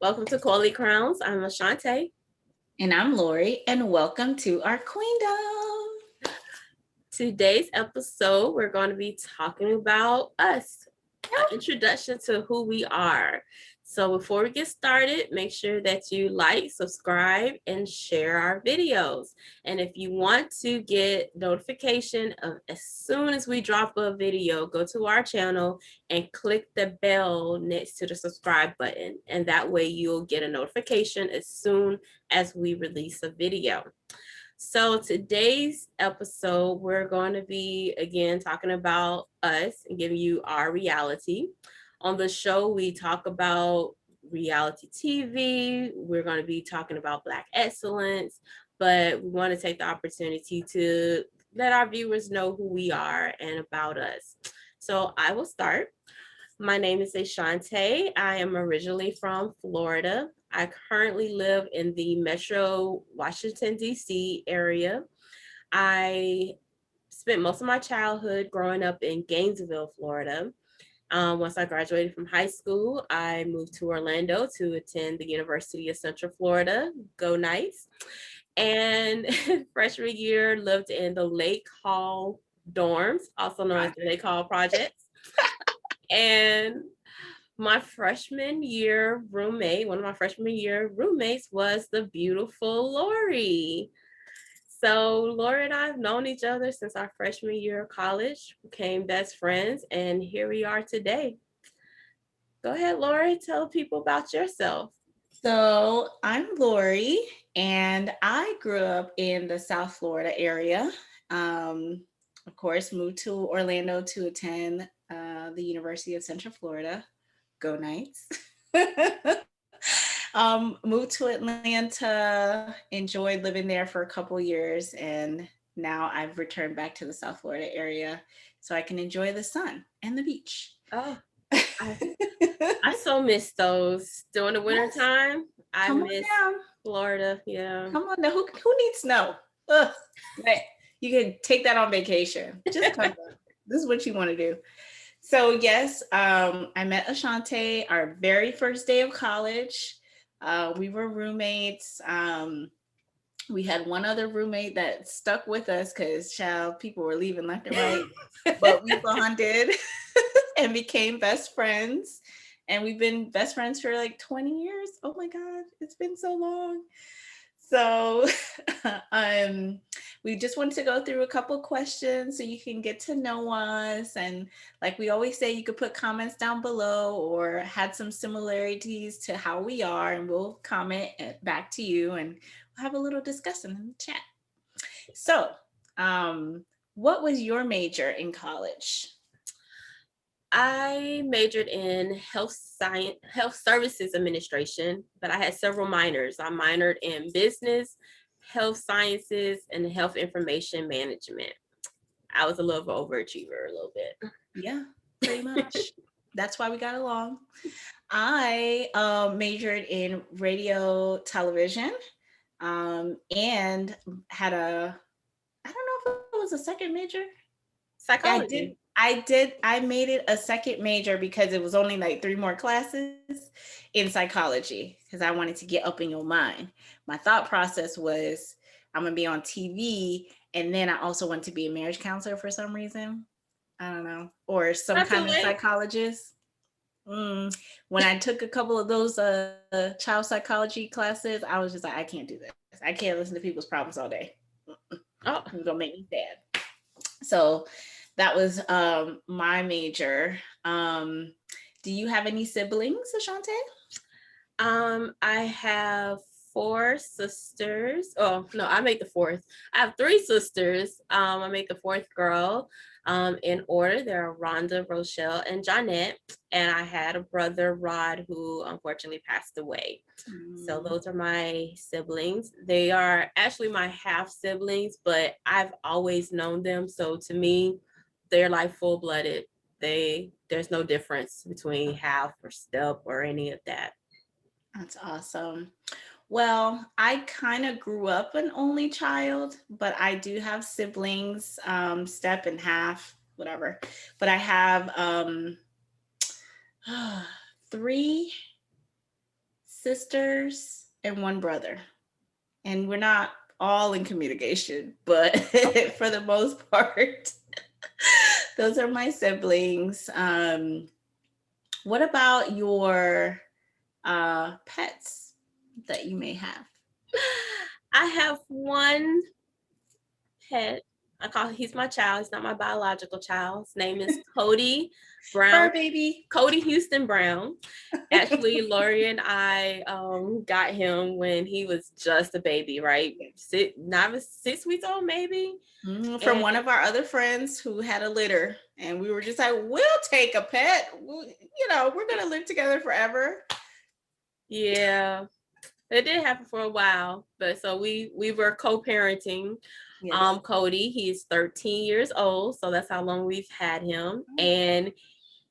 Welcome to Coily Crowns. I'm Ashante. And I'm Lori, and welcome to our Queendom. Today's episode, we're going to be talking about us, an introduction to who we are. So before we get started, make sure that you like, subscribe, and share our videos. And if you want to get notification of as soon as we drop a video, go to our channel and click the bell next to the subscribe button. And that way you'll get a notification as soon as we release a video. So today's episode, we're going to be again talking about us and giving you our reality. On the show, we talk about reality TV. We're going to be talking about Black excellence, but we want to take the opportunity to let our viewers know who we are and about us. So I will start. My name is Ashante. I am originally from Florida. I currently live in the Metro Washington, D.C. area. I spent most of my childhood growing up in Gainesville, Florida. Once I graduated from high school, I moved to Orlando to attend the University of Central Florida. Go Knights. And freshman year, lived in the Lake Hall dorms, also known as the Lake Hall Projects. And my freshman year roommate, one of my freshman year roommates was the beautiful Lori. So Lori and I have known each other since our freshman year of college, became best friends, and here we are today. Go ahead, Lori, tell people about yourself. So I'm Lori, and I grew up in the South Florida area. Of course, moved to Orlando to attend the University of Central Florida. Go Knights. Moved to Atlanta, enjoyed living there for a couple years, and now I've returned back to the South Florida area so I can enjoy the sun and the beach. Oh, I so miss those during the winter time. I Come on miss down. Florida. Yeah. Come on now. Who needs snow? Ugh. Man, you can take that on vacation. Just come down. This is what you want to do. So yes, I met Ashante our very first day of college. We were roommates. We had one other roommate that stuck with us because people were leaving left and right, but we bonded and became best friends. And we've been best friends for like 20 years. Oh my God, it's been so long. So we just want to go through a couple questions so you can get to know us. And like we always say, you could put comments down below or had some similarities to how we are, and we'll comment back to you and we'll have a little discussion in the chat. So what was your major in college? I majored in health services administration, but I had several minors. I minored in business, health sciences, and health information management. I was a little overachiever a little bit. Yeah, pretty much. That's why we got along. I majored in radio, television, and had I don't know if it was a second major. Psychology. I made it a second major because it was only like 3 more classes in psychology because I wanted to get up in your mind. My thought process was I'm gonna be on TV, and then I also want to be a marriage counselor for some reason. I don't know, or some Not too kind of late. psychologist. When I took a couple of those child psychology classes, I was just like, I can't do this. I can't listen to people's problems all day. Oh, It's gonna make me sad. So that was my major. Do you have any siblings, Ashante? I have 4 sisters. Oh no, I make the 4th. I have 3 sisters. I make the 4th girl. In order, there are Rhonda, Rochelle, and Johnette. And I had a brother, Rod, who unfortunately passed away. So those are my siblings. They are actually my half siblings, but I've always known them. So to me, they're like full-blooded. There's no difference between half or step or any of that. That's awesome. Well, I kind of grew up an only child, but I do have siblings, step and half, whatever. But I have 3 sisters and one brother. And we're not all in communication, but for the most part, those are my siblings. What about your pets that you may have? I have one pet. He's my child. He's not my biological child. His name is Cody Brown. Fur baby. Cody Houston Brown. Actually, Lori and I got him when he was just a baby, right? 6 weeks old, maybe. From one of our other friends who had a litter, and we were just like, we'll take a pet. We're gonna live together forever. Yeah, it did happen for a while, but so we were co-parenting. Yes. Cody, he's 13 years old, so that's how long we've had him. And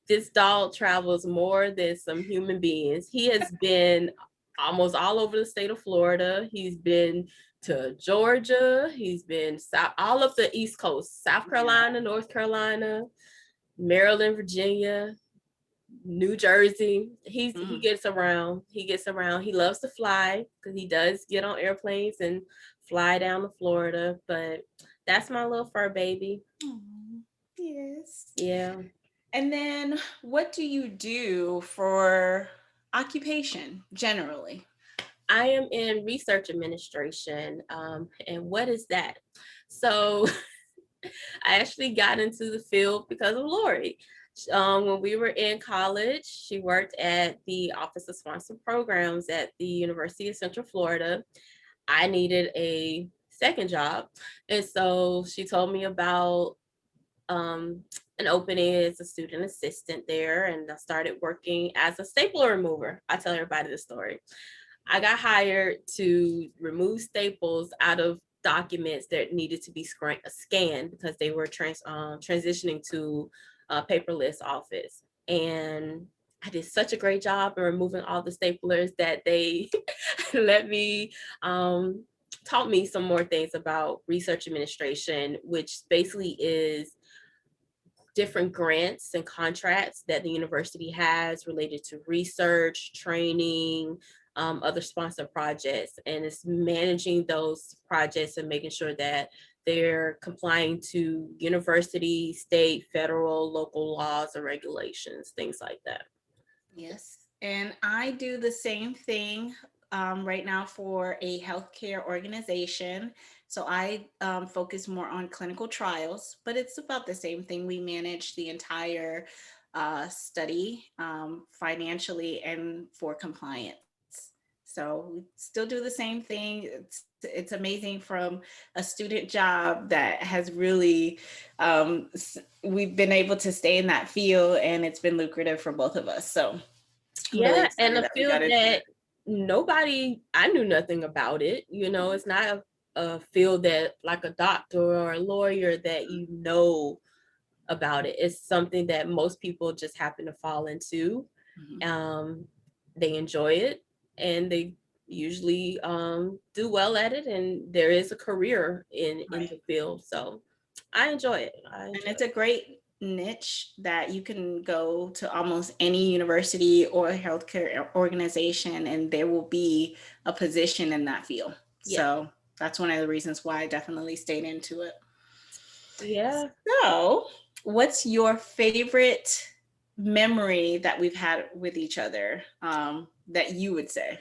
this dog travels more than some human beings. He has been almost all over the state of Florida. He's been to Georgia. He's been all up the East Coast, South Carolina, North Carolina, Maryland, Virginia, New Jersey. He gets around. He loves to fly because he does get on airplanes and fly down to Florida. But that's my little fur baby. Yes. Yeah. And then what do you do for occupation generally? I am in research administration. And what is that? So I actually got into the field because of Lori. When we were in college, she worked at the Office of Sponsored Programs at the University of Central Florida. I needed a second job. And so she told me about an opening as a student assistant there, and I started working as a stapler remover. I tell everybody the story. I got hired to remove staples out of documents that needed to be scanned because they were transitioning to a paperless office. And I did such a great job in removing all the staplers that they let me taught me some more things about research administration, which basically is different grants and contracts that the university has related to research, training, other sponsored projects, and it's managing those projects and making sure that they're complying to university, state, federal, local laws and regulations, things like that. Yes, and I do the same thing right now for a healthcare organization. So I focus more on clinical trials, but it's about the same thing. We manage the entire study financially and for compliance. So we still do the same thing. It's amazing from a student job that has really, we've been able to stay in that field, and it's been lucrative for both of us. So yeah, and a field that I knew nothing about it. It's not a field that like a doctor or a lawyer that you know about it. It's something that most people just happen to fall into. They enjoy it, and they usually do well at it, and there is a career in the field. So I enjoy it. And it's a great niche that you can go to almost any university or healthcare organization, and there will be a position in that field. Yeah. So that's one of the reasons why I definitely stayed into it. Yeah. So what's your favorite memory that we've had with each other that you would say?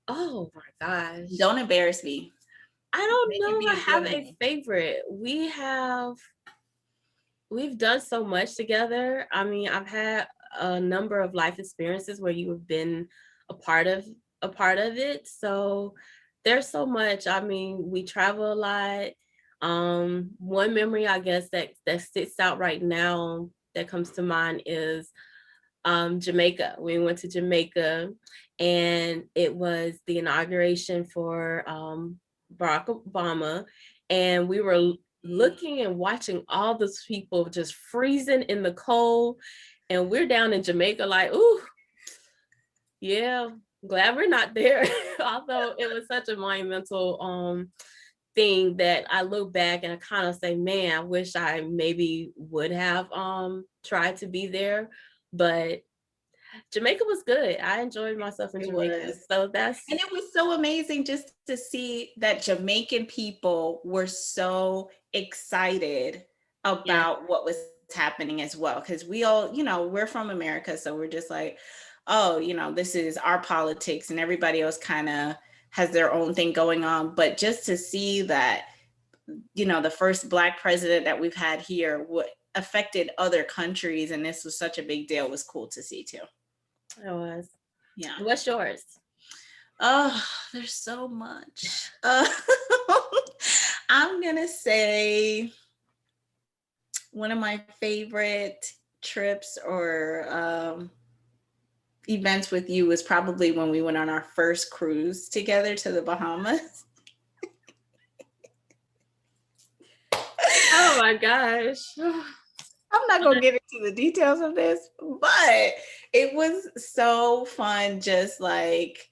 Oh my gosh. Don't embarrass me. I don't know if I have a favorite. We've done so much together. I mean, I've had a number of life experiences where you have been a part of it. So there's so much. I mean, we travel a lot. One memory I guess that sticks out right now that comes to mind is Jamaica. We went to Jamaica, and it was the inauguration for Barack Obama, and we were looking and watching all those people just freezing in the cold, and we're down in Jamaica like, ooh, yeah, glad we're not there. Although it was such a monumental thing that I look back and I kind of say, man, I wish I maybe would have tried to be there. But Jamaica was good. I enjoyed myself in It Jamaica. was. So that's And it was so amazing just to see that Jamaican people were so excited yeah, about what was happening as well. Because we all, we're from America. So we're just like, oh, this is our politics, and everybody else kind of has their own thing going on. But just to see that, the first Black president that we've had here affected other countries, and this was such a big deal, was cool to see too. it was. Yeah. What's yours? Oh, there's so much. I'm going to say one of my favorite trips or events with you was probably when we went on our first cruise together to the Bahamas. Oh my gosh. I'm not going to get into the details of this, but it was so fun. Just like,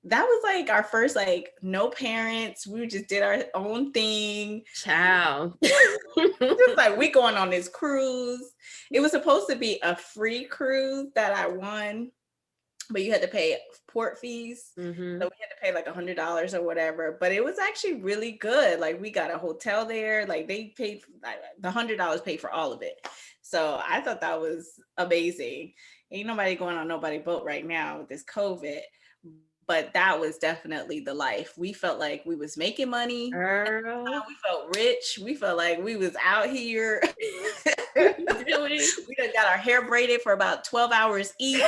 that was like our first, like, no parents. We just did our own thing. Ciao. Just like, we going on this cruise. It was supposed to be a free cruise that I won, but you had to pay port fees. Mm-hmm. So we had to pay like $100 or whatever. But it was actually really good. Like, we got a hotel there. Like, they paid, like, the $100 paid for all of it. So I thought that was amazing. Ain't nobody going on nobody boat right now with this COVID. But that was definitely the life. We felt like we was making money. Girl. We felt rich. We felt like we was out here. We done got our hair braided for about 12 hours each.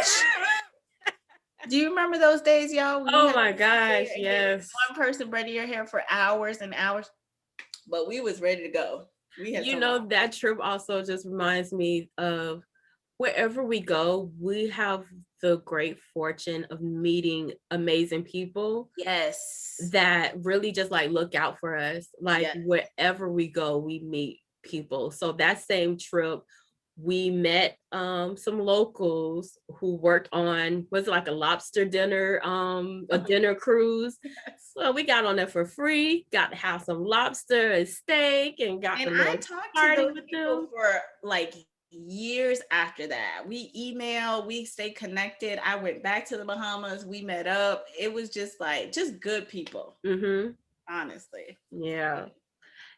Do you remember those days, y'all? Oh my gosh, yes. One person braiding your hair for hours and hours. But we was ready to go. That trip also just reminds me of wherever we go, we have the great fortune of meeting amazing people. Yes. That really just like look out for us. Like, yes, wherever we go, we meet people. So that same trip, we met some locals who worked on, was it like a lobster dinner, a dinner cruise. Yes. So we got on there for free, got to have some lobster and steak, and got and I talked to those people for like years after that. We emailed, we stayed connected. I went back to the Bahamas, we met up. It was just like, just good people. Mm-hmm. Honestly. Yeah.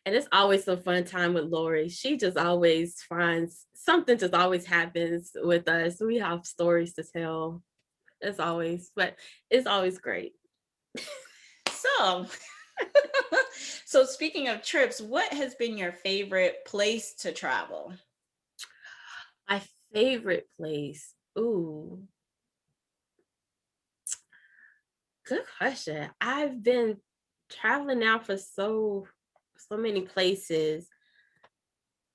And it's always a fun time with Lori. She just always finds something, just always happens with us. We have stories to tell. But it's always great. So, so speaking of trips, what has been your favorite place to travel? My favorite place. Ooh. Good question. I've been traveling now for so many places.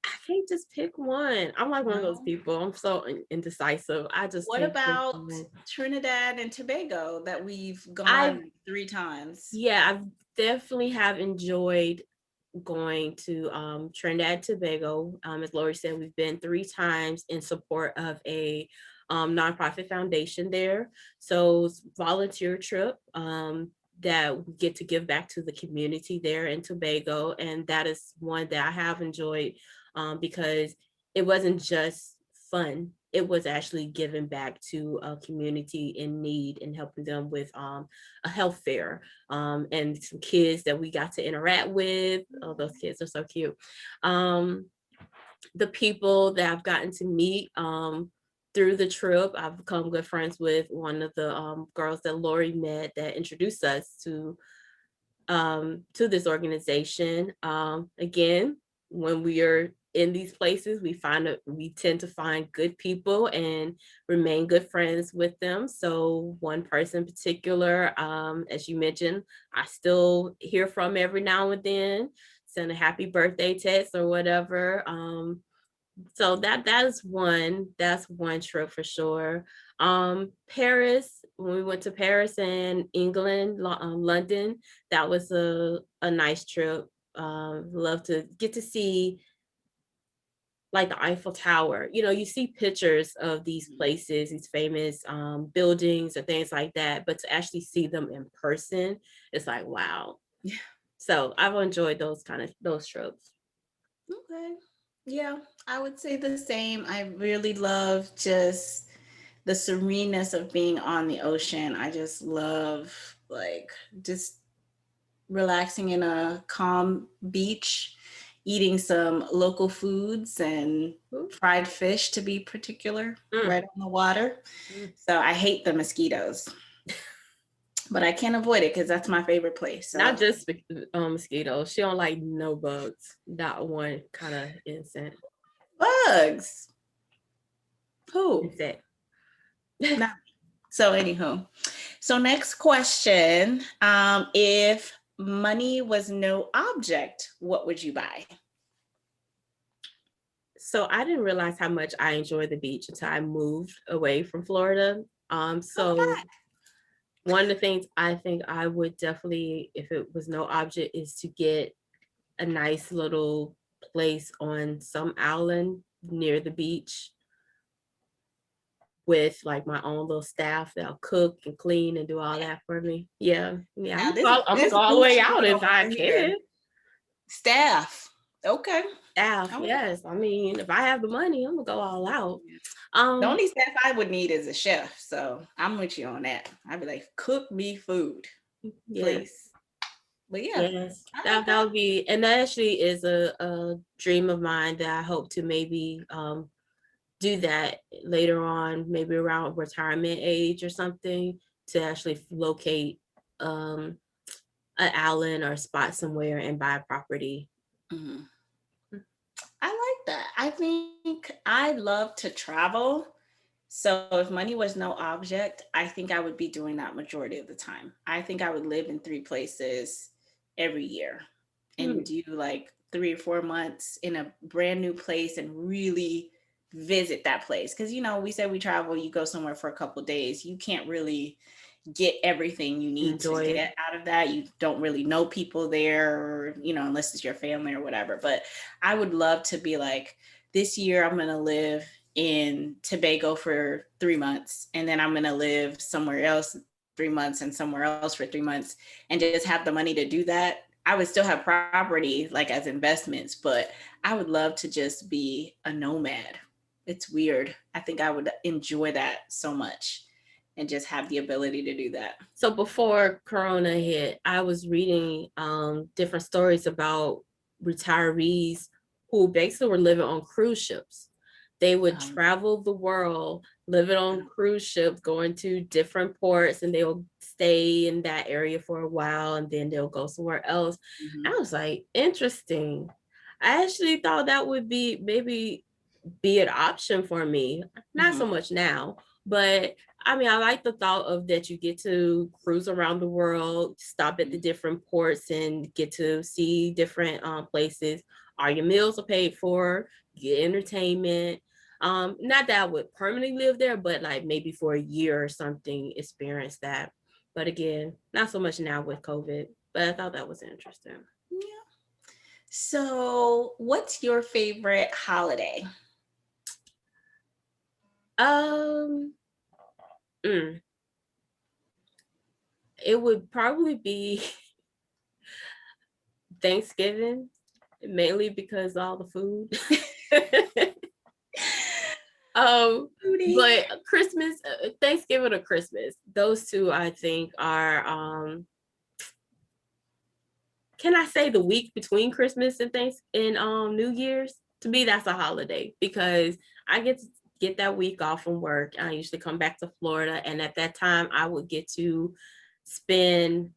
I can't just pick one. I'm like one of those people. I'm so indecisive. I just What about Trinidad and Tobago that we've gone 3 times? Yeah, I definitely have enjoyed going to Trinidad and Tobago. As Lori said, we've been 3 times in support of a nonprofit foundation there. So it's a volunteer trip that we get to give back to the community there in Tobago. And that is one that I have enjoyed because it wasn't just fun. It was actually giving back to a community in need and helping them with a health fair and some kids that we got to interact with. Oh, those kids are so cute. The people that I've gotten to meet through the trip, I've become good friends with one of the girls that Lori met that introduced us to this organization. Again, when we are in these places, we tend to find good people and remain good friends with them. So one person in particular, as you mentioned, I still hear from every now and then, send a happy birthday text or whatever. So that's one trip for sure. Paris, when we went to Paris and England, London, that was a nice trip. Love to get to see like the Eiffel Tower. You see pictures of these places, these famous buildings or things like that, but to actually see them in person, it's like, wow. Yeah. So I've enjoyed those trips. Okay. Yeah, I would say the same. I really love just the sereneness of being on the ocean. I just love like just relaxing in a calm beach, eating some local foods and fried fish to be particular, right on the water. So I hate the mosquitoes, but I can't avoid it because that's my favorite place. So. Not just mosquitoes. She don't like no bugs. Not one kind of insect. Bugs. Who? Insect. No. So anywho, so next question. If money was no object, what would you buy? So I didn't realize how much I enjoy the beach until I moved away from Florida. So one of the things I think I would definitely, if it was no object, is to get a nice little place on some island near the beach with like my own little staff that'll cook and clean and do all that for me. Yeah. I'm gonna go all the way out if I can. Staff. Okay. Staff, yes. I mean, if I have the money, I'm gonna go all out. The only staff I would need is a chef. So I'm with you on that. I'd be like, cook me food, please. But yeah, yes, that would be, and that actually is a dream of mine that I hope to maybe do that later on, maybe around retirement age or something, to actually locate an island or a spot somewhere and buy a property. Mm-hmm. I like that. I think I love to travel. So if money was no object, I think I would be doing that majority of the time. I think I would live in 3 places every year and do like 3 or 4 months in a brand new place and really visit that place. Because, you know, we say we travel, you go somewhere for a couple of days, you can't really get everything you need to get out of that. You don't really know people there, or, you know, unless it's your family or whatever. But I would love to be like, this year I'm going to live in Tobago for 3 months, and then I'm going to live somewhere else 3 months and somewhere else for 3 months, and just have the money to do that. I would still have property like as investments, but I would love to just be a nomad. It's weird. I think I would enjoy that so much and just have the ability to do that. So before Corona hit, I was reading different stories about retirees who basically were living on cruise ships. They would travel the world, living on cruise ships, going to different ports, and they'll stay in that area for a while, and then they'll go somewhere else. I was like, interesting. I actually thought that would be maybe be an option for me. Not so much now, but I mean, I like the thought of that you get to cruise around the world, stop at the different ports, and get to see different places. All your meals are paid for, get entertainment. Not that I would permanently live there, but like maybe for a year or something, experience that. But again, not so much now with COVID, but I thought that was interesting. Yeah. So what's your favorite holiday? It would probably be Thanksgiving, mainly because all the food. But Christmas, Thanksgiving or Christmas, those two I think are can I say the week between Christmas and New Year's? To me, that's a holiday because I get that week off from work. I usually come back to Florida, and at that time I would get to spend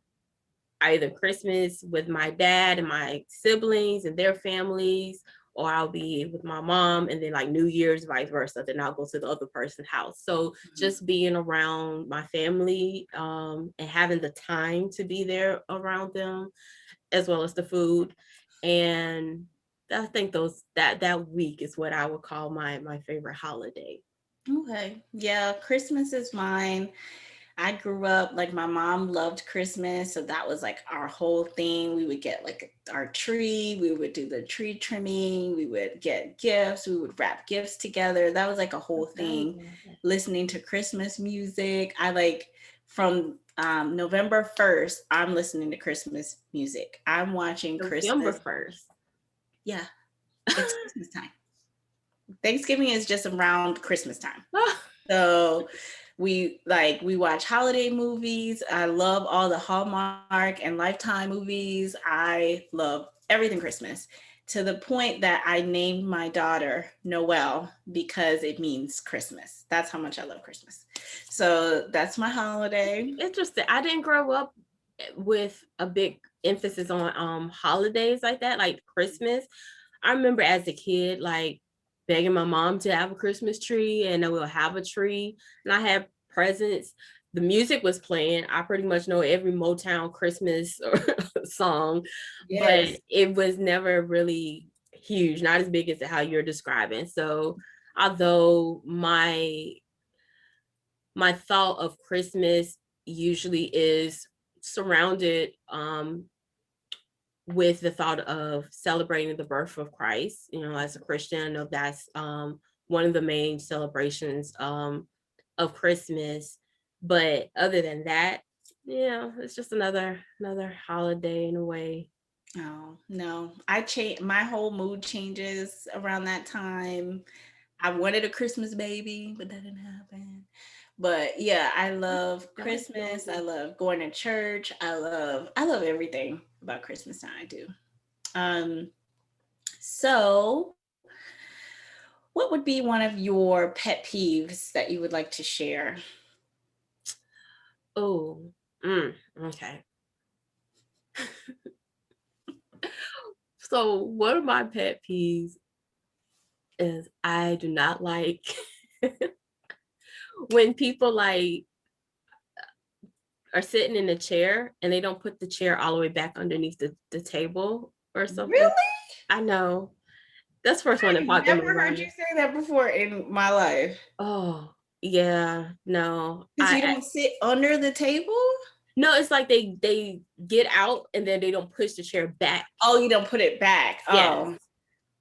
either Christmas with my dad and my siblings and their families, or I'll be with my mom, and then like New Year's, vice versa. Then I'll go to the other person's house. So just being around my family and having the time to be there around them, as well as the food. And I think that week is what I would call my favorite holiday. Okay. Yeah, Christmas is mine. I grew up like my mom loved Christmas, so that was like our whole thing. We would get like our tree, we would do the tree trimming, we would get gifts, we would wrap gifts together. That was like a whole thing. Listening to Christmas music. I like from November 1st, I'm listening to Christmas music. I'm watching November Christmas 1st. Yeah, it's Christmas time. Thanksgiving is just around Christmas time. So we watch holiday movies. I love all the Hallmark and Lifetime movies. I love everything Christmas, to the point that I named my daughter Noel because it means Christmas. That's how much I love Christmas. So that's my holiday. Interesting. I didn't grow up with a big emphasis on holidays like that, like Christmas. I remember as a kid, like begging my mom to have a Christmas tree, and then we'll have a tree, and I had presents. The music was playing. I pretty much know every Motown Christmas song, but Yes. it was never really huge, not as big as how you're describing. So although my thought of Christmas usually is surrounded with the thought of celebrating the birth of Christ. You know, as a Christian, I know that's one of the main celebrations of Christmas. But other than that, yeah, it's just another holiday in a way. Oh, no. I change, my whole mood changes around that time. I wanted a Christmas baby, but that didn't happen. But yeah, I love Christmas. I love going to church. I love everything about Christmas time. I do. Um, so what would be one of your pet peeves that you would like to share? Oh, okay. So one of my pet peeves is I do not like when people like are sitting in a chair and they don't put the chair all the way back underneath the table or something. Really? I know. That's the first one that I've popped in my never heard you mind. say that before in my life. Oh, yeah, no. Because you don't sit under the table? No, it's like they get out and then they don't push the chair back. Oh, you don't put it back. Yes. Oh.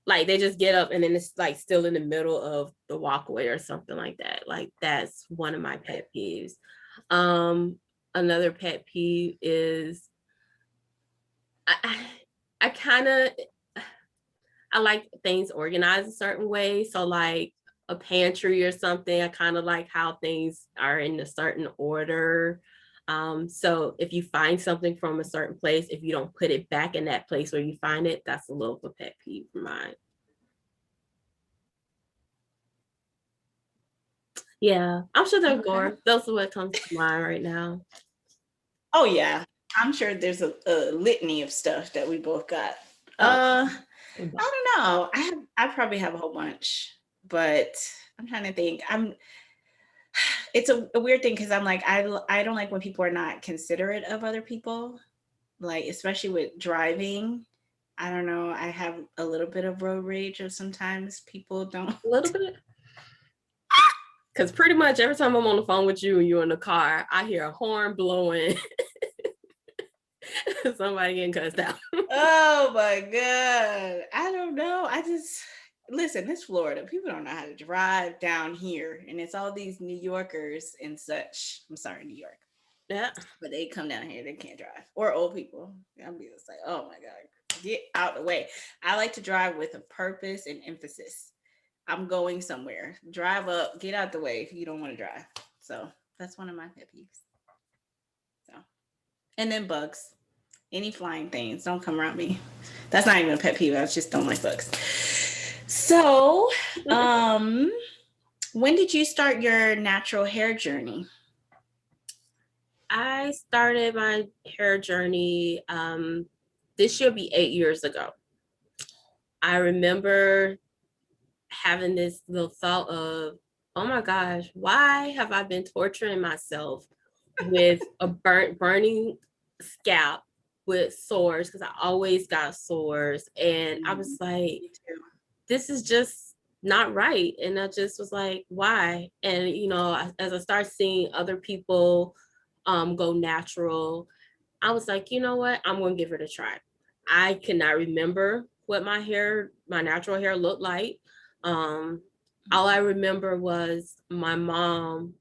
Like they just get up and then it's like still in the middle of the walkway or something like that. Like that's one of my pet peeves. Um, Another pet peeve is I kind of I like things organized a certain way. So like a pantry or something, I kind of like how things are in a certain order. So if you find something from a certain place, if you don't put it back in that place where you find it, that's a little of a pet peeve of mine. Yeah, I'm sure there's Okay. more. Those are what comes to mind right now. Oh yeah. I'm sure there's a litany of stuff that we both got. Oh, I don't know. I probably have a whole bunch, but I'm trying to think. It's a weird thing because I'm like, I don't like when people are not considerate of other people, like especially with driving. I don't know. I have a little bit of road rage, or sometimes people don't. a little bit. Because pretty much every time I'm on the phone with you and you're in the car, I hear a horn blowing. Somebody getting cussed out. Oh my God. I don't know. I just listen, it's Florida. People don't know how to drive down here. And it's all these New Yorkers and such. I'm sorry, New York. Yeah. But they come down here, they can't drive. Or old people. I'll be just like, oh my God, get out the way. I like to drive with a purpose and emphasis. I'm going somewhere. Drive up, get out the way if you don't want to drive. So that's one of my pet peeves. So, and then bugs. Any flying things, don't come around me. That's not even a pet peeve. I just don't like bugs. So, when did you start your natural hair journey? I started my hair journey this year will be 8 years ago. I remember having this little thought of, oh my gosh, why have I been torturing myself with a burning scalp with sores? Because I always got sores. And I was like, this is just not right. And I just was like, why? And, you know, as I start seeing other people go natural, I was like, you know what? I'm going to give it a try. I cannot remember what my natural hair looked like. All I remember was my mom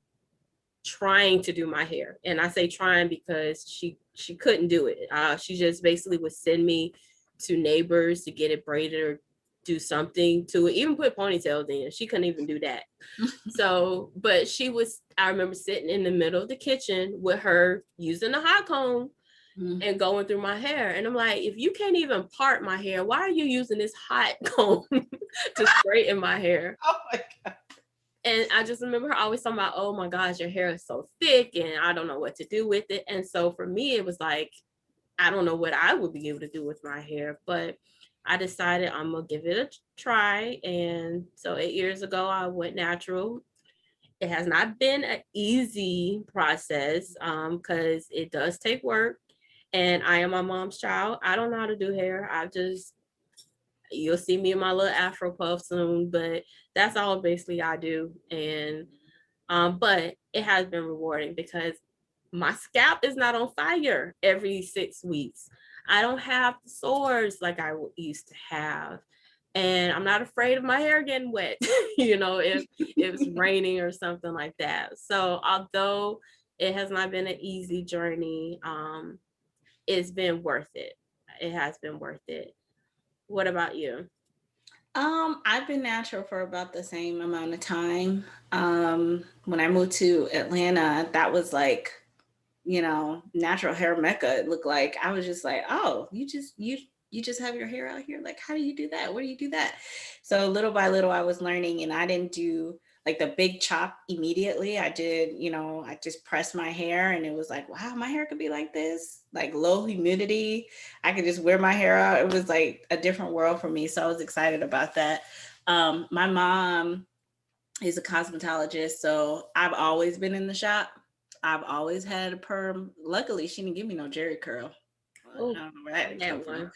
trying to do my hair. And I say trying because she couldn't do it. She just basically would send me to neighbors to get it braided or do something to it, even put ponytails in. She couldn't even do that. So, but I remember sitting in the middle of the kitchen with her using a hot comb and going through my hair. And I'm like, if you can't even part my hair, why are you using this hot comb to straighten my hair? Oh my God. And I just remember her always talking about, oh my gosh, your hair is so thick and I don't know what to do with it. And so for me, it was like, I don't know what I would be able to do with my hair, but I decided I'm going to give it a try. And so 8 years ago, I went natural. It has not been an easy process because it does take work. And I am my mom's child. I don't know how to do hair. You'll see me in my little Afro puff soon, but that's all basically I do. And but it has been rewarding because my scalp is not on fire every 6 weeks. I don't have sores like I used to have. And I'm not afraid of my hair getting wet, if it's raining or something like that. So although it has not been an easy journey, it's been worth it. It has been worth it. What about you? I've been natural for about the same amount of time. When I moved to Atlanta, that was like, natural hair mecca. It looked like I was just like, oh, you just have your hair out here. Like, how do you do that? Where do you do that? So little by little, I was learning, and I didn't do like the big chop immediately. I did, I just pressed my hair, and it was like, wow, my hair could be like this, like low humidity. I could just wear my hair out. It was like a different world for me. So I was excited about that. My mom is a cosmetologist, so I've always been in the shop. I've always had a perm. Luckily, she didn't give me no Jerry curl. Oh, I don't know where that came from.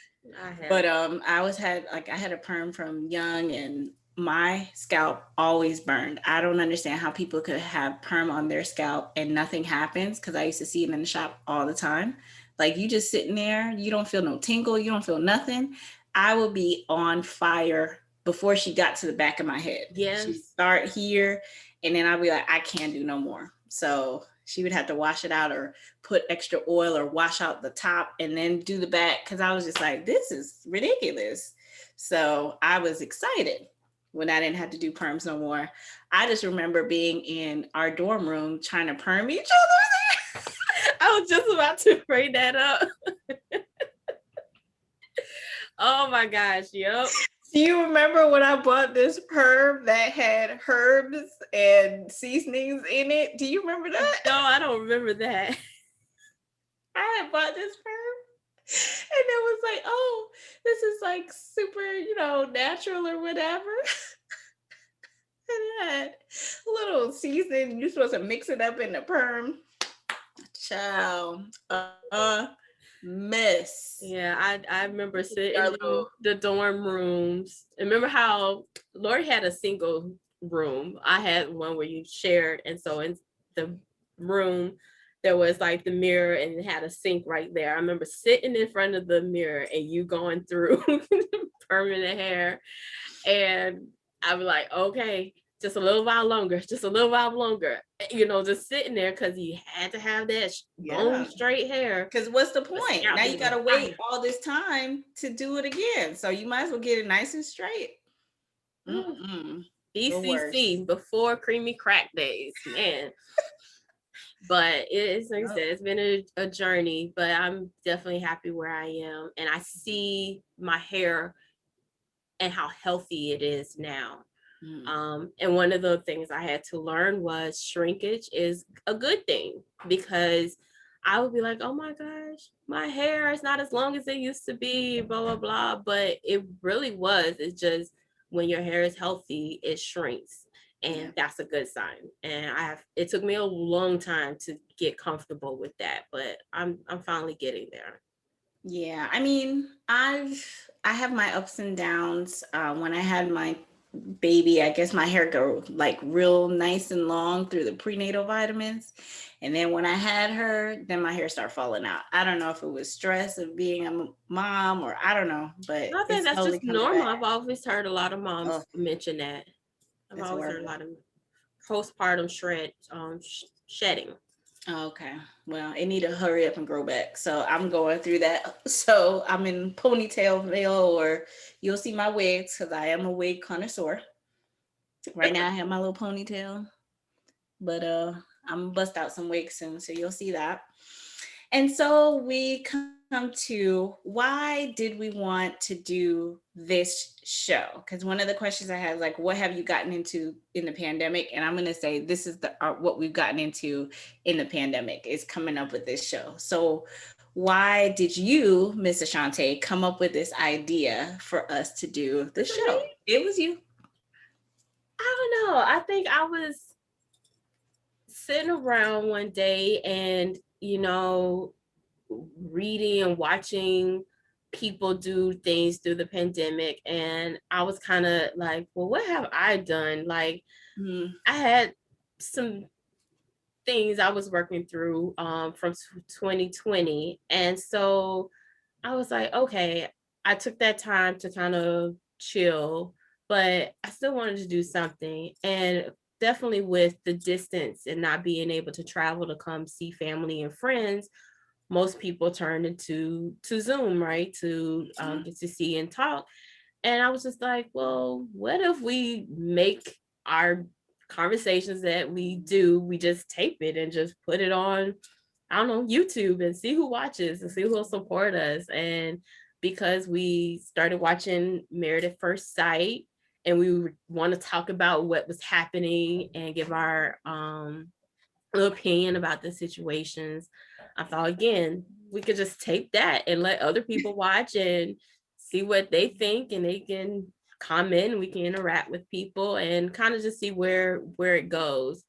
But I always had I had a perm from young, and my scalp always burned. I don't understand how people could have perm on their scalp and nothing happens, because I used to see it in the shop all the time. Like, you just sitting there, you don't feel no tingle, you don't feel nothing. I would be on fire before she got to the back of my head. Yes. She'd start here, and then I'd be like, I can't do no more. So she would have to wash it out or put extra oil or wash out the top and then do the back, because I was just like, this is ridiculous. So I was excited when I didn't have to do perms no more. I just remember being in our dorm room trying to perm each other. I was just about to bring that up. Oh my gosh, yep. Do you remember when I bought this perm that had herbs and seasonings in it? Do you remember that? No, I don't remember that. I had bought this perm, and it was like, oh, this is like super, natural or whatever. And it had a little seasoning. You're supposed to mix it up in the perm. Child, mess. Yeah, I remember sitting in the dorm rooms. Remember how Lori had a single room? I had one where you shared, and so in the room there was like the mirror and it had a sink right there. I remember sitting in front of the mirror and you going through permanent hair, and I was like, okay, just a little while longer, just sitting there because you had to have that bone straight hair. Because what's the point? Now you got to wait all this time to do it again. So you might as well get it nice and straight. BCC, before creamy crack days, man. But it's like I said, it's been a journey, but I'm definitely happy where I am. And I see my hair and how healthy it is now. And one of the things I had to learn was shrinkage is a good thing, because I would be like, oh my gosh, my hair is not as long as it used to be, blah, blah, blah. But it really was. It's just when your hair is healthy, it shrinks. And that's a good sign. And it took me a long time to get comfortable with that, but I'm finally getting there. Yeah, I mean, I have my ups and downs. When I had my baby, I guess my hair grew like real nice and long through the prenatal vitamins. And then when I had her, then my hair started falling out. I don't know if it was stress of being a mom, or I don't know, but I think that's just normal. I've always heard a lot of moms mention that. I've always heard a lot of postpartum shedding. Okay. Well, it need to hurry up and grow back. So I'm going through that. So I'm in ponytail veil, or you'll see my wigs because I am a wig connoisseur. Right now I have my little ponytail, but I'm gonna bust out some wigs soon, so you'll see that. And so we come to, why did we want to do this show? Because one of the questions I had is like, what have you gotten into in the pandemic? And I'm going to say this is what we've gotten into in the pandemic is coming up with this show. So why did you, Miss Ashante, come up with this idea for us to do the show? It was you. I don't know. I think I was sitting around one day and, reading and watching people do things through the pandemic. And I was kind of like, well, what have I done? Like, I had some things I was working through from 2020. And so I was like, okay, I took that time to kind of chill, but I still wanted to do something. And definitely with the distance and not being able to travel to come see family and friends, most people turned to Zoom, right? To get to see and talk. And I was just like, well, what if we make our conversations that we do, we just tape it and just put it on, I don't know, YouTube and see who watches and see who will support us. And because we started watching Married at First Sight and we want to talk about what was happening and give our opinion about the situations, I thought again, we could just tape that and let other people watch and see what they think, and they can comment, we can interact with people and kind of just see where it goes.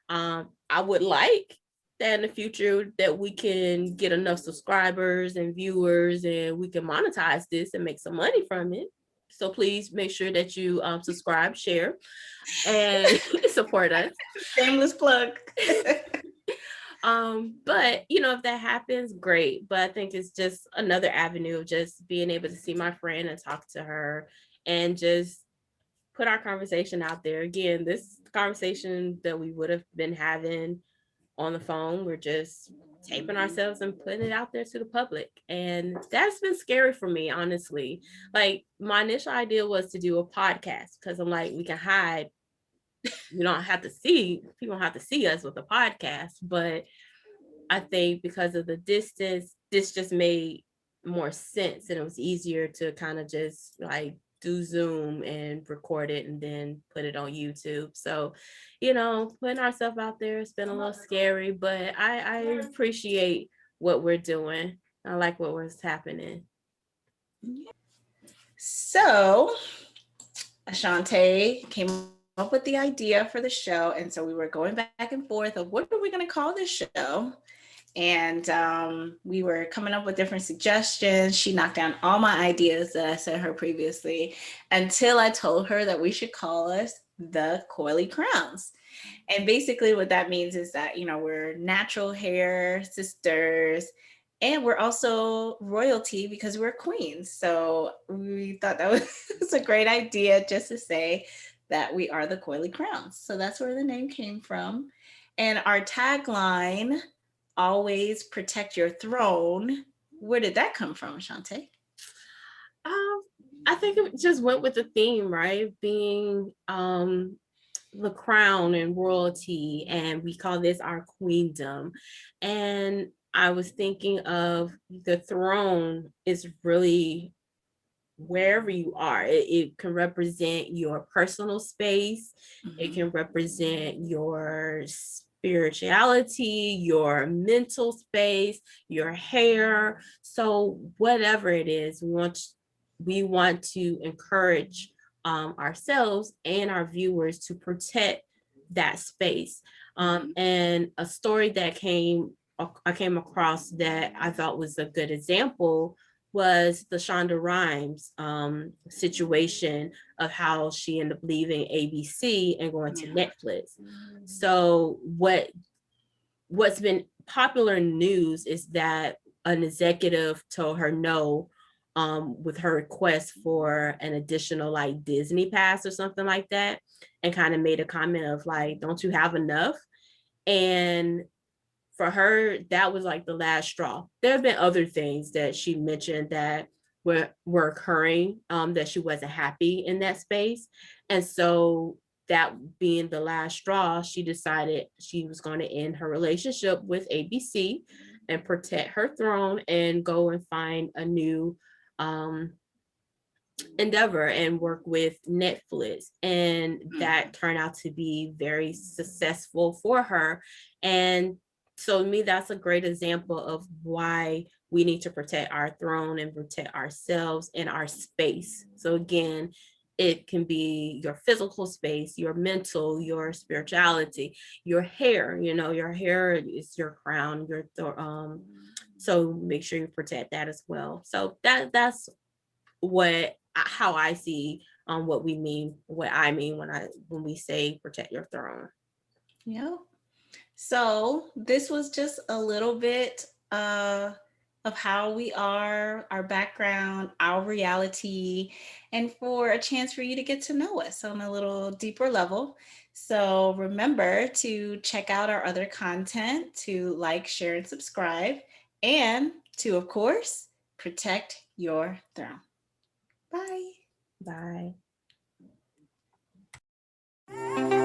I would like that in the future that we can get enough subscribers and viewers and we can monetize this and make some money from it. So please make sure that you subscribe, share, and support us. Shameless plug. But if that happens, great. But I think it's just another avenue of just being able to see my friend and talk to her and just put our conversation out there. Again, this conversation that we would have been having on the phone, we're just taping ourselves and putting it out there to the public. And that's been scary for me, honestly. Like, my initial idea was to do a podcast because I'm like, we can hide. You don't have to see, people don't have to see us with a podcast. But I think because of the distance, this just made more sense, and it was easier to kind of just like do Zoom and record it and then put it on YouTube. So, putting ourselves out there, it's been a little scary, but I appreciate what we're doing. I like what was happening. So Ashante came up with the idea for the show. And so we were going back and forth of what are we going to call this show? And we were coming up with different suggestions. She knocked down all my ideas that I sent her previously until I told her that we should call us the Coily Crowns. And basically what that means is that, we're natural hair sisters, and we're also royalty because we're queens. So we thought that was a great idea just to say that we are the Coily Crowns. So that's where the name came from. And our tagline, always protect your throne. Where did that come from, Ashante? I think it just went with the theme, right? Being the crown and royalty, and we call this our queendom. And I was thinking of the throne is really wherever you are. It can represent your personal space. It can represent your spirituality, your mental space, your hair. So whatever it is, we want to encourage ourselves and our viewers to protect that space. And a story that I came across that I thought was a good example was the Shonda Rhimes situation of how she ended up leaving ABC and going to Netflix. So what's been popular in news is that an executive told her no with her request for an additional like Disney pass or something like that, and kind of made a comment of like, don't you have enough? And for her, that was like the last straw. There have been other things that she mentioned that were occurring, that she wasn't happy in that space. And so that being the last straw, she decided she was going to end her relationship with ABC and protect her throne and go and find a new endeavor and work with Netflix. And that turned out to be very successful for her. And so to me, that's a great example of why we need to protect our throne and protect ourselves and our space. So again, it can be your physical space, your mental, your spirituality, your hair. Your hair is your crown, so make sure you protect that as well. So that's how I see what I mean when we say protect your throne. Yeah. So this was just a little bit of how we are, our background, our reality, and for a chance for you to get to know us on a little deeper level. So remember to check out our other content, to like, share, and subscribe, and to, of course, protect your throne. Bye. Bye.